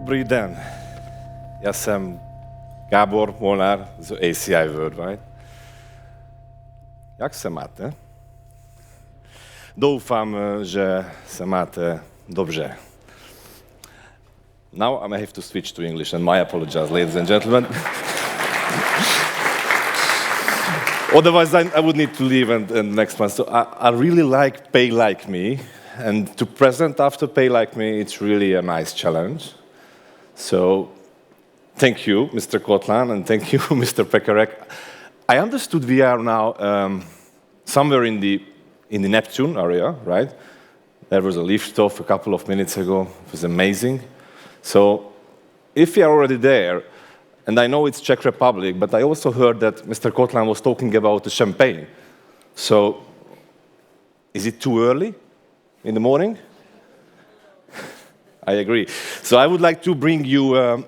Dobrý den. Já jsem Gabor Molnar z ACI Worldwide. Jak se máte? Doufám, že se máte dobře. Now I may have to switch to English, and my apologies, ladies and gentlemen. Otherwise, I would need to leave and next one. So I really like Pay Like Me, and to present after Pay Like Me, it's really a nice challenge. So thank you, Mr. Kotlan, and thank you, Mr. Pekarek. I understood we are now somewhere in the Neptune area, right? There was a lift-off a couple of minutes ago. It was amazing. So if you are already there, and I know it's Czech Republic, but I also heard that Mr. Kotlan was talking about the champagne. So is it too early in the morning? I agree. So I would like to bring you a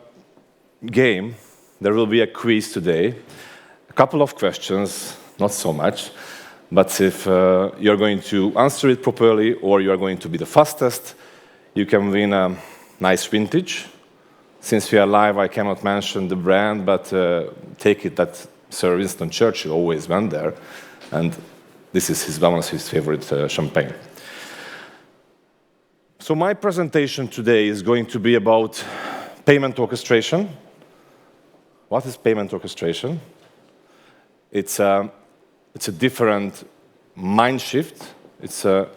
game. There will be a quiz today. A couple of questions, not so much. But if you're going to answer it properly or you're going to be the fastest, you can win a nice vintage. Since we are live, I cannot mention the brand, but take it that Sir Winston Churchill always went there. And this is one of his favorite champagne. So my presentation today is going to be about payment orchestration. What is payment orchestration? It's a different mind shift. It's a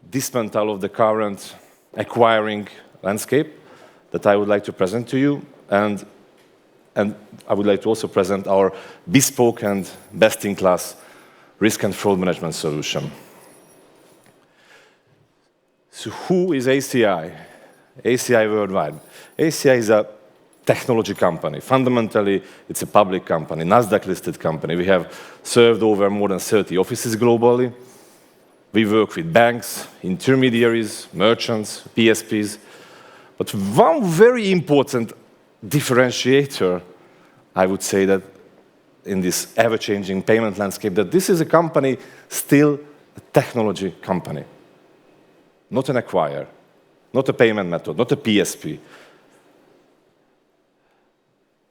dismantle of the current acquiring landscape that I would like to present to you. And I would like to also present our bespoke and best-in-class risk and fraud management solution. So who is ACI? ACI Worldwide. ACI is a technology company. Fundamentally, it's a public company, NASDAQ-listed company. We have served over more than 30 offices globally. We work with banks, intermediaries, merchants, PSPs. But one very important differentiator, I would say, that in this ever-changing payment landscape, that this is a company, still a technology company. Not an acquirer, not a payment method, not a PSP.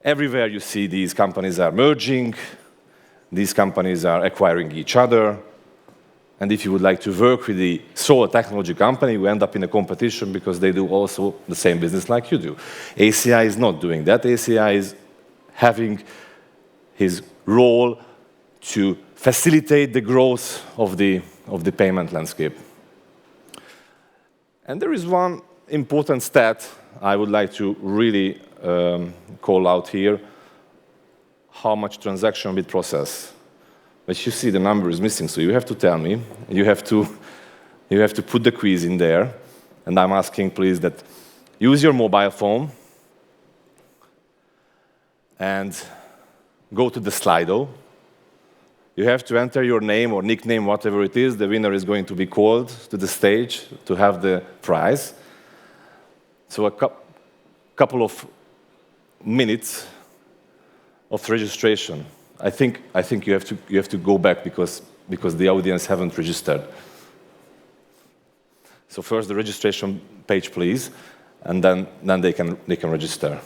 Everywhere you see these companies are merging, these companies are acquiring each other, and if you would like to work with the sole technology company, you end up in a competition because they do also the same business like you do. ACI is not doing that. ACI is having his role to facilitate the growth of the payment landscape. And there is one important stat I would like to really call out here: how much transaction we process. But you see the number is missing, so you have to tell me. You have to put the quiz in there. And I'm asking, please, that use your mobile phone and go to the Slido. You have to enter your name or nickname, whatever it is. The winner is going to be called to the stage to have the prize. So a couple of minutes of registration. I think you have to go back because the audience haven't registered. So first the registration page, please, and then they can register.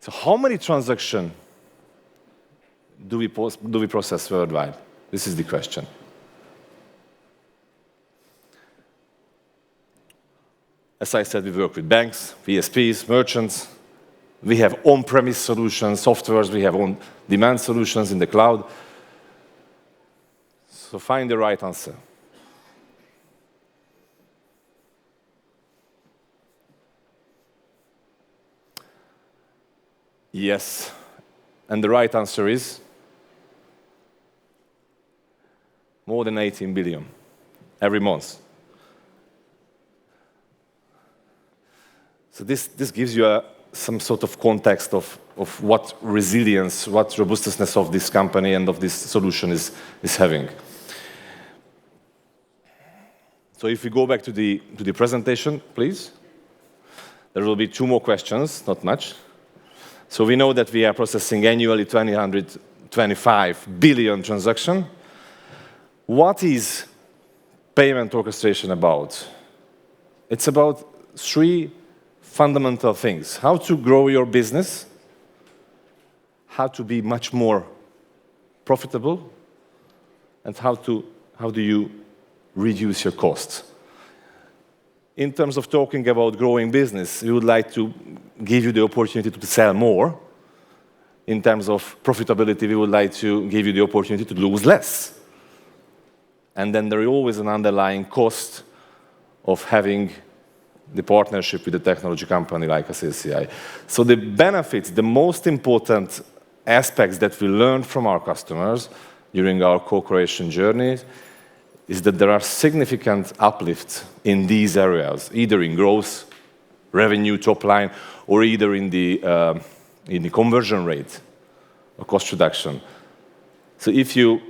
So how many transactions do we process worldwide? This is the question. As I said, we work with banks, PSPs, merchants. We have on-premise solutions, softwares. We have on-demand solutions in the cloud. So find the right answer. Yes. And the right answer is more than 18 billion every month. So this gives you some sort of context of what resilience, what robustness of this company and of this solution is having. So if we go back to the presentation, please. There will be 2 more questions, not much. So we know that we are processing annually 225 billion transactions. What is payment orchestration about? It's about three fundamental things: how to grow your business, how to be much more profitable, and how do you reduce your costs. In terms of talking about growing business, we would like to give you the opportunity to sell more. In terms of profitability, we would like to give you the opportunity to lose less. And then there is always an underlying cost of having the partnership with a technology company like ACI. So the benefits, the most important aspects that we learned from our customers during our co-creation journey is that there are significant uplifts in these areas, either in growth, revenue, top line, or either in the conversion rate or cost reduction. So if you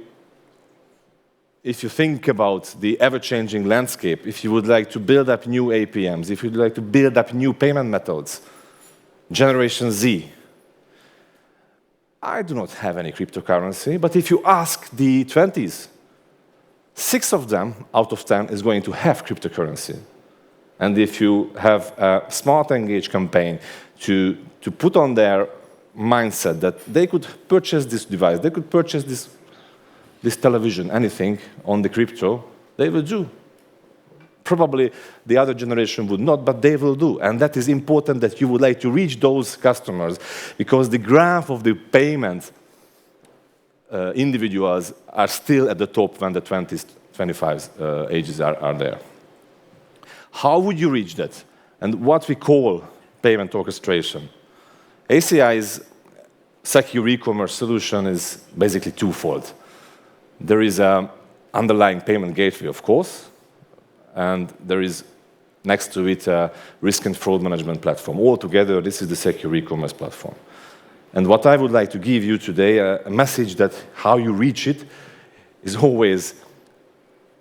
think about the ever-changing landscape, if you would like to build up new APMs, if you'd like to build up new payment methods, Generation Z, I do not have any cryptocurrency, but if you ask the 20s, 6 of them out of 10 is going to have cryptocurrency. And if you have a smart engage campaign to put on their mindset that they could purchase this device, they could purchase this television, anything on the crypto, they will do. Probably the other generation would not, but they will do. And that is important that you would like to reach those customers, because the graph of the payment individuals are still at the top when the 20s, 25s ages are there. How would you reach that? And what we call payment orchestration. ACI's secure e-commerce solution is basically twofold. There is an underlying payment gateway, of course, and there is next to it a risk and fraud management platform. Altogether, this is the secure e-commerce platform. And what I would like to give you today, a message that how you reach it is always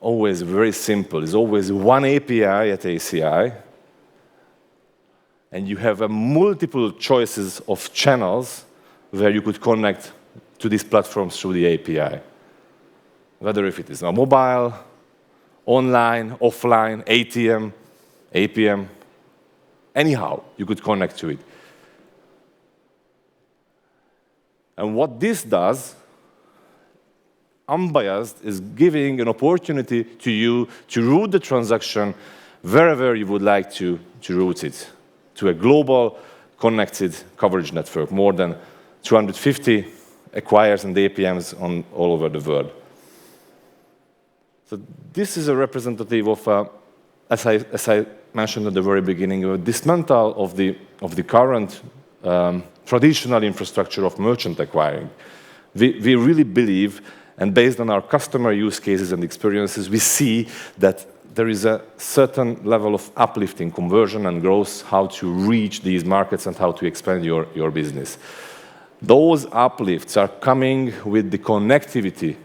very simple. It's always one API at ACI, and you have multiple choices of channels where you could connect to these platforms through the API. Whether if it is a mobile, online, offline, ATM, APM, anyhow, you could connect to it. And what this does, unbiased, is giving an opportunity to you to route the transaction wherever you would like to route it, to a global connected coverage network, more than 250 acquirers and APMs all over the world. So this is a representative of, as I mentioned at the very beginning, a dismantle of the current traditional infrastructure of merchant acquiring. We really believe, and based on our customer use cases and experiences, we see that there is a certain level of uplifting conversion and growth, how to reach these markets and how to expand your business. Those uplifts are coming with the connectivity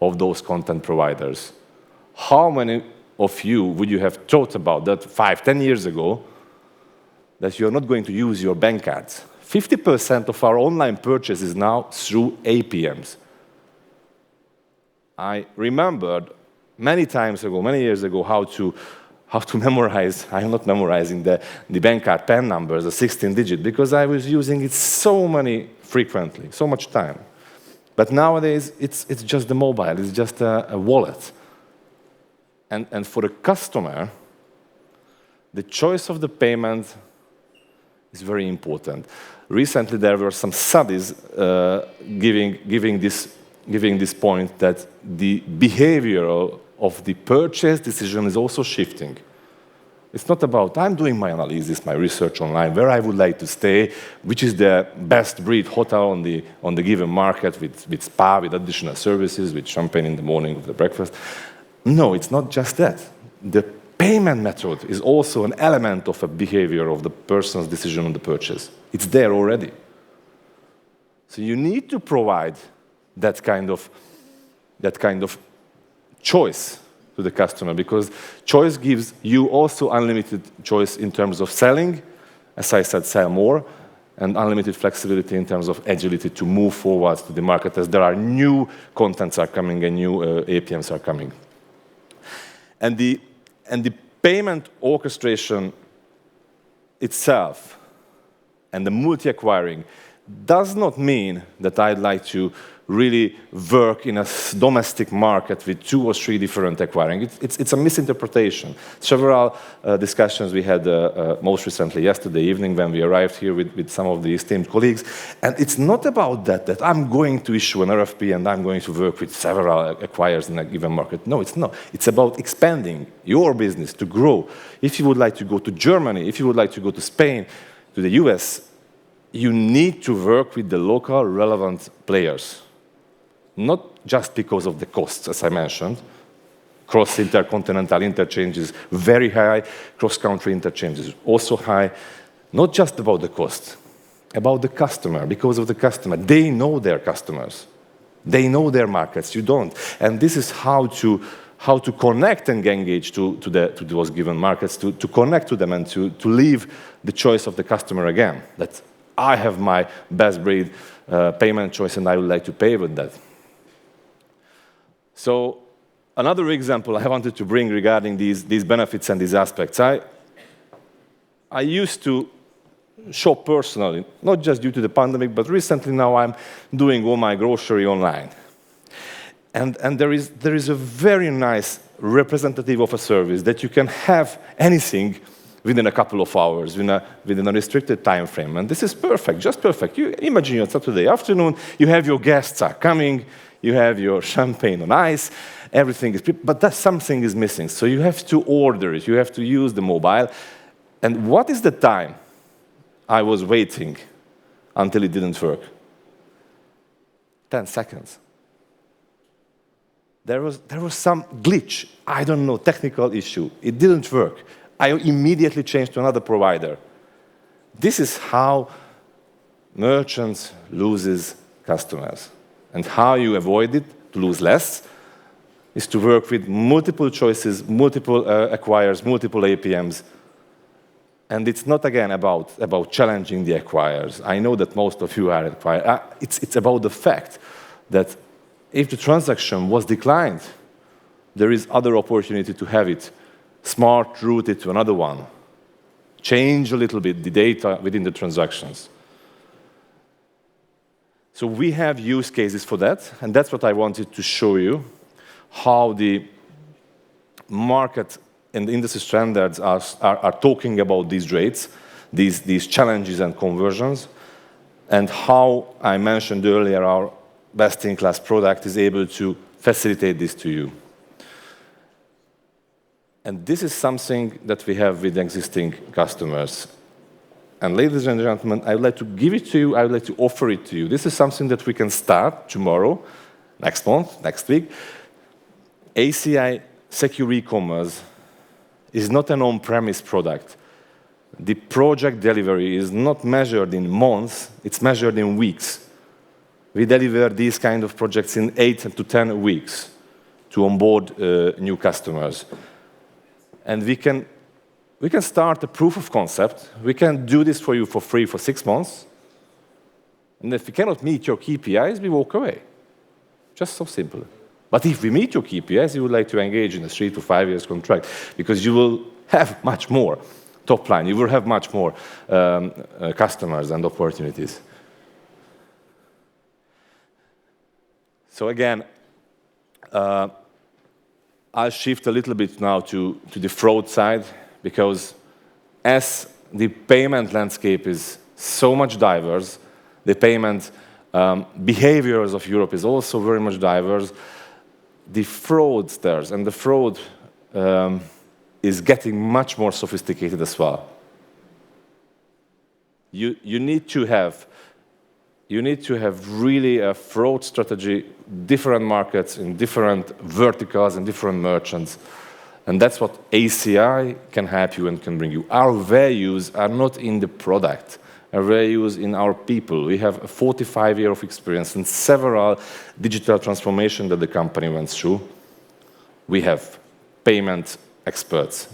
of those content providers. How many of you would you have thought about that 5, 10 years ago, that you're not going to use your bank cards? 50% of our online purchase is now through APMs. I remembered many times ago, many years ago, how to memorize. I'm not memorizing the bank card PAN numbers, the 16-digit, because I was using it so frequently, so much time. But nowadays, it's just the mobile, it's just a wallet. And for the customer, the choice of the payment is very important. Recently, there were some studies giving this point that the behavior of the purchase decision is also shifting. It's not about, I'm doing my analysis, my research online, where I would like to stay, which is the best breed hotel on the given market with spa, with additional services, with champagne in the morning with the breakfast. No, it's not just that. The payment method is also an element of a behavior of the person's decision on the purchase. It's there already. So you need to provide that kind of choice to the customer, because choice gives you also unlimited choice in terms of selling, as I said, sell more, and unlimited flexibility in terms of agility to move forward to the market as there are new contents are coming and new APMs are coming. And the Payment orchestration itself and the multi-acquiring does not mean that I'd like to really work in a domestic market with 2 or 3 different acquiring. It's a misinterpretation. Several discussions we had most recently yesterday evening when we arrived here with some of the esteemed colleagues. And it's not about that I'm going to issue an RFP and I'm going to work with several acquirers in a given market. No, it's not. It's about expanding your business to grow. If you would like to go to Germany, if you would like to go to Spain, to the US, you need to work with the local relevant players. Not just because of the costs, as I mentioned. Cross-intercontinental interchange is very high. Cross-country interchange is also high. Not just about the cost, about the customer, because of the customer. They know their customers. They know their markets. You don't. And this is how to connect and engage to those given markets, to connect to them and to leave the choice of the customer again. That I have my best breed payment choice and I would like to pay with that. So another example I wanted to bring regarding these benefits and these aspects. I used to shop personally, not just due to the pandemic, but recently now I'm doing all my grocery online. And there is a very nice representative of a service that you can have anything within a couple of hours, within a restricted time frame. And this is perfect, just perfect. You imagine your Saturday afternoon, you have your guests are coming, you have your champagne on ice, everything is prepared, but something is missing. So you have to order it, you have to use the mobile. And what is the time I was waiting until it didn't work? 10 seconds. There was some glitch, I don't know, technical issue. It didn't work. I immediately changed to another provider. This is how merchants loses customers. And how you avoid it, to lose less, is to work with multiple choices, multiple acquirers, multiple APMs. And it's not, again, about challenging the acquirers. I know that most of you are acquirers. It's about the fact that if the transaction was declined, there is other opportunity to have it smart routed to another one. Change a little bit the data within the transactions. So we have use cases for that, and that's what I wanted to show you, how the market and the industry standards are talking about these rates, these challenges and conversions, and how I mentioned earlier our best-in-class product is able to facilitate this to you. And this is something that we have with existing customers. And ladies and gentlemen, I would like to give it to you, I would like to offer it to you. This is something that we can start tomorrow, next month, next week. ACI Secure E-commerce is not an on-premise product. The project delivery is not measured in months, it's measured in weeks. We deliver these kind of projects in 8 to 10 weeks to onboard new customers. And we can start a proof of concept. We can do this for you for free for 6 months. And if we cannot meet your KPIs, we walk away. Just so simple. But if we meet your KPIs, you would like to engage in a 3 to 5 years contract because you will have much more top line. You will have much more customers and opportunities. So again, I'll shift a little bit now to the fraud side, because as the payment landscape is so much diverse, the payment behaviors of Europe is also very much diverse, the fraudsters and the fraud is getting much more sophisticated as well. You need to have really a fraud strategy, different markets in different verticals and different merchants. And that's what ACI can help you and can bring you. Our values are not in the product. Our values in our people. We have a 45 years of experience and several digital transformations that the company went through. We have payment experts,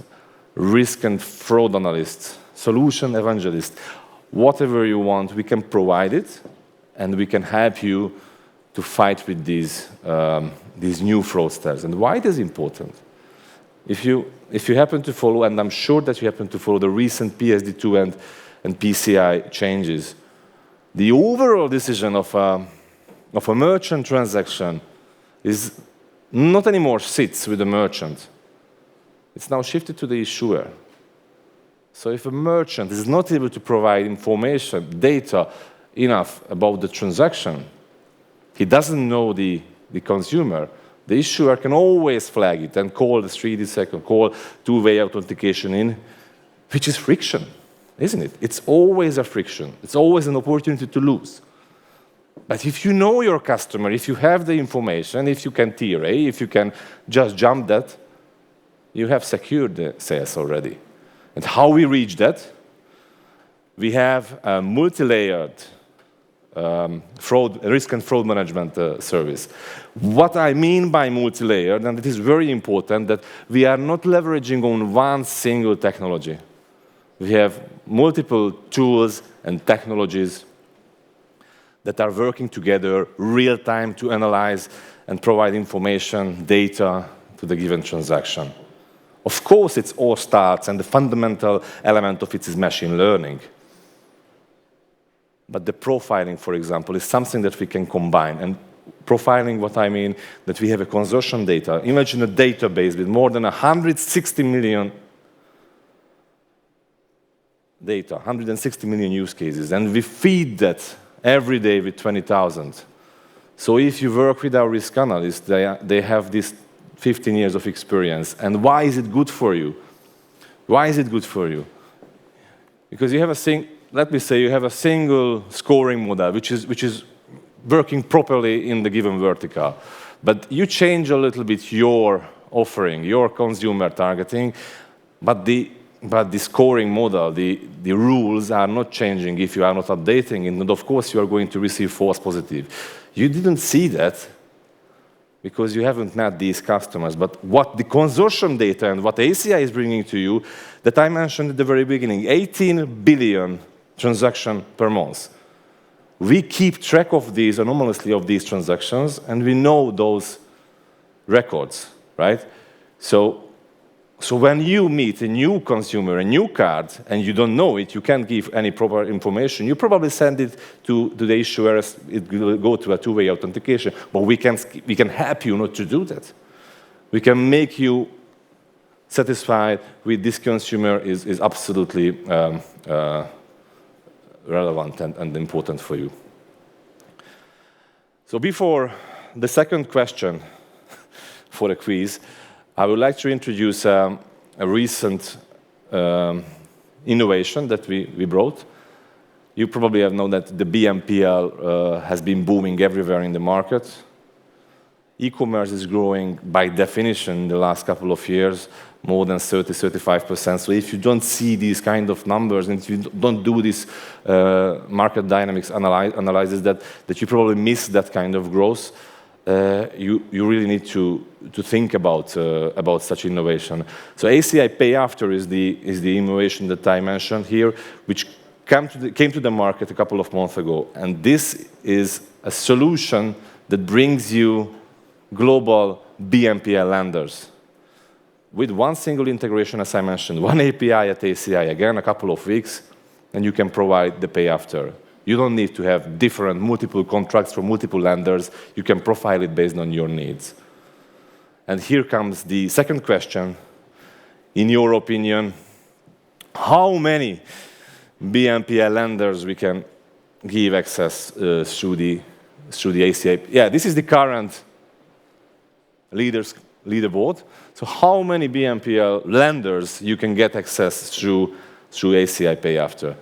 risk and fraud analysts, solution evangelists. Whatever you want, we can provide it, and we can help you to fight with these new fraudsters. And why it is important? if you happen to follow, and I'm sure that you happen to follow the recent PSD2 and PCI changes, the overall decision of a merchant transaction is not anymore sits with the merchant. It's now shifted to the issuer. So if a merchant is not able to provide information, data enough about the transaction, he doesn't know the consumer, the issuer can always flag it and call the 3D second, call two-way authentication in, which is friction, isn't it? It's always a friction. It's always an opportunity to lose. But if you know your customer, if you have the information, if you can TRA, if you can just jump that, you have secured the sales already. And how we reach that? We have a multi-layered risk and fraud management service. What I mean by multi-layered, and it is very important, that we are not leveraging on one single technology. We have multiple tools and technologies that are working together real time to analyze and provide information, data to the given transaction. Of course, it all starts, and the fundamental element of it is machine learning. But the profiling, for example, is something that we can combine. And profiling, what I mean, that we have a consortium data. Imagine a database with more than 160 million data, 160 million use cases, and we feed that every day with 20,000. So if you work with our risk analysts, they have this 15 years of experience. And why is it good for you? Why is it good for you? Because you have let me say you have a single scoring model which is working properly in the given vertical. But you change a little bit your offering, your consumer targeting, but the scoring model, the rules are not changing if you are not updating it, and of course you are going to receive false positive. You didn't see that because you haven't met these customers, but what the consortium data and what ACI is bringing to you, that I mentioned at the very beginning, 18 billion transactions per month. We keep track of these, anomalously of these transactions, and we know those records, right? So when you meet a new consumer, a new card, and you don't know it, you can't give any proper information, you probably send it to the issuer, it will go to a two-way authentication, but we can help you not to do that. We can make you satisfied with this consumer is absolutely relevant and important for you. So before the second question for the quiz, I would like to introduce a recent innovation that we brought. You probably have known that the BNPL has been booming everywhere in the market. E-commerce is growing by definition in the last couple of years, more than 30–35%. So if you don't see these kind of numbers and if you don't do this market dynamics analysis, that you probably miss that kind of growth. You really need to think about such innovation. So ACI Pay After is the innovation that I mentioned here, which came to the market a couple of months ago. And this is a solution that brings you global BNPL lenders with one single integration, as I mentioned, one API at ACI, again, a couple of weeks, and you can provide the Pay After. You don't need to have multiple contracts from multiple lenders. You can profile it based on your needs. And here comes the second question. In your opinion, how many BNPL lenders we can give access through the ACI? Yeah, this is the current leaderboard. So how many BNPL lenders you can get access through ACI Pay After?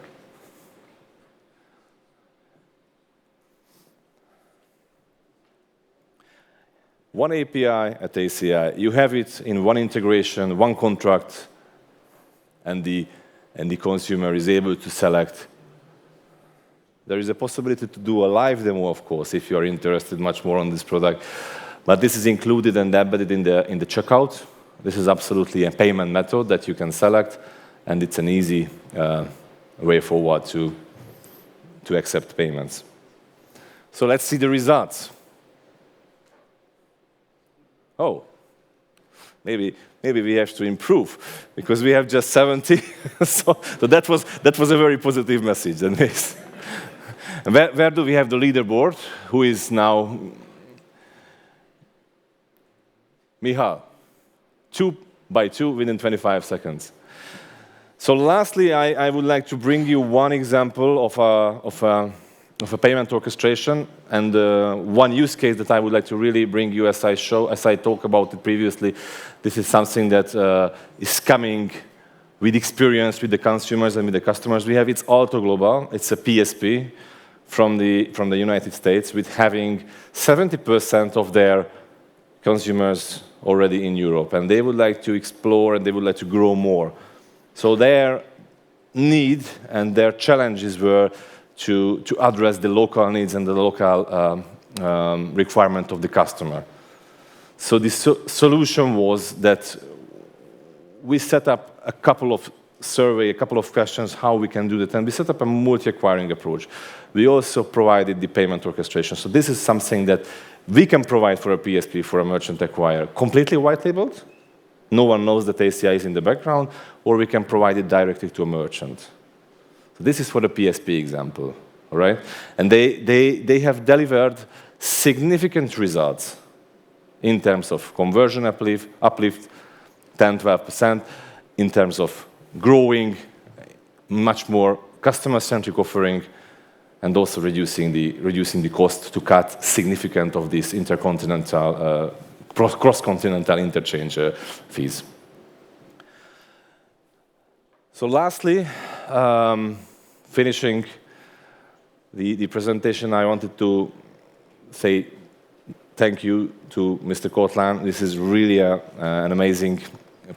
One API at ACI, you have it in one integration, one contract, and the consumer is able to select. There is a possibility to do a live demo, of course, if you are interested much more on this product. But this is included and embedded in the checkout. This is absolutely a payment method that you can select, and it's an easy way forward to accept payments. So let's see the results. Oh, maybe we have to improve, because we have just 70. so that was a very positive message. Anyways. Where do we have the leaderboard? Who is now? Michal. 2 by 2 within 25 seconds. So lastly, I would like to bring you one example of a payment orchestration, and one use case that I would like to really bring you as I talked about it previously. This is something that is coming with experience with the consumers and with the customers. We have it's Alto Global. It's a PSP from the United States, with having 70% of their consumers already in Europe, and they would like to explore and they would like to grow more. So their need and their challenges were to address the local needs and the local requirement of the customer. So the solution was that we set up a couple of survey, a couple of questions how we can do that, and we set up a multi-acquiring approach. We also provided the payment orchestration. So this is something that we can provide for a PSP, for a merchant acquirer, completely white-labeled. No one knows that ACI is in the background, or we can provide it directly to a merchant. So this is for the PSP example, all right? And they have delivered significant results in terms of conversion uplift 10-12%, in terms of growing much more customer-centric offering, and also reducing the cost to cut significant of these intercontinental cross-continental interchange fees. So lastly, finishing the presentation, I wanted to say thank you to Mr. Kotlan. This is really an amazing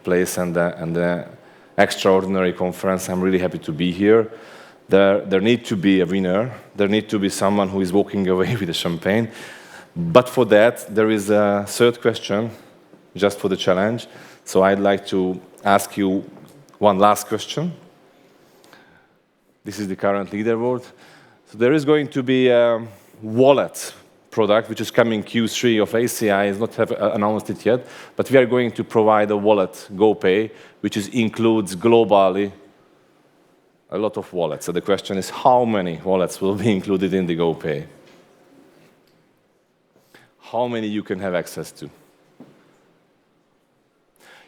place and an extraordinary conference. I'm really happy to be here. There needs to be a winner. There needs to be someone who is walking away with a champagne. But for that, there is a third question, just for the challenge. So I'd like to ask you one last question. This is the current leaderboard. So there is going to be a wallet product, which is coming Q3 of ACI. It's not announced it yet, but we are going to provide a wallet, GoPay, which includes globally a lot of wallets. So the question is, how many wallets will be included in the GoPay? How many you can have access to?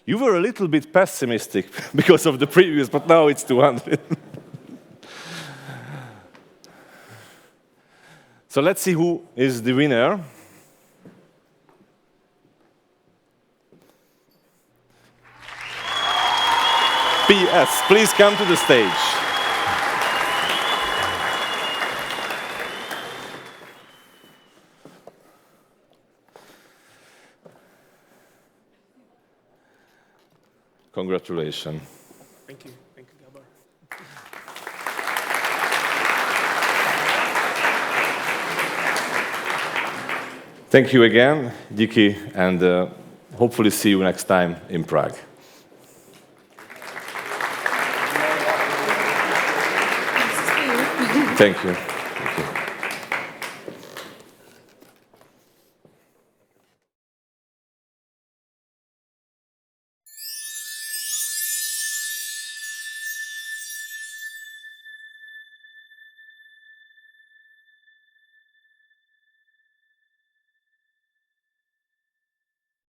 You were a little bit pessimistic because of the previous, but now it's 200. So let's see who is the winner. PS, please come to the stage. Congratulations. Thank you, Gabor. Thank you again, Diki, and hopefully see you next time in Prague. Thank you.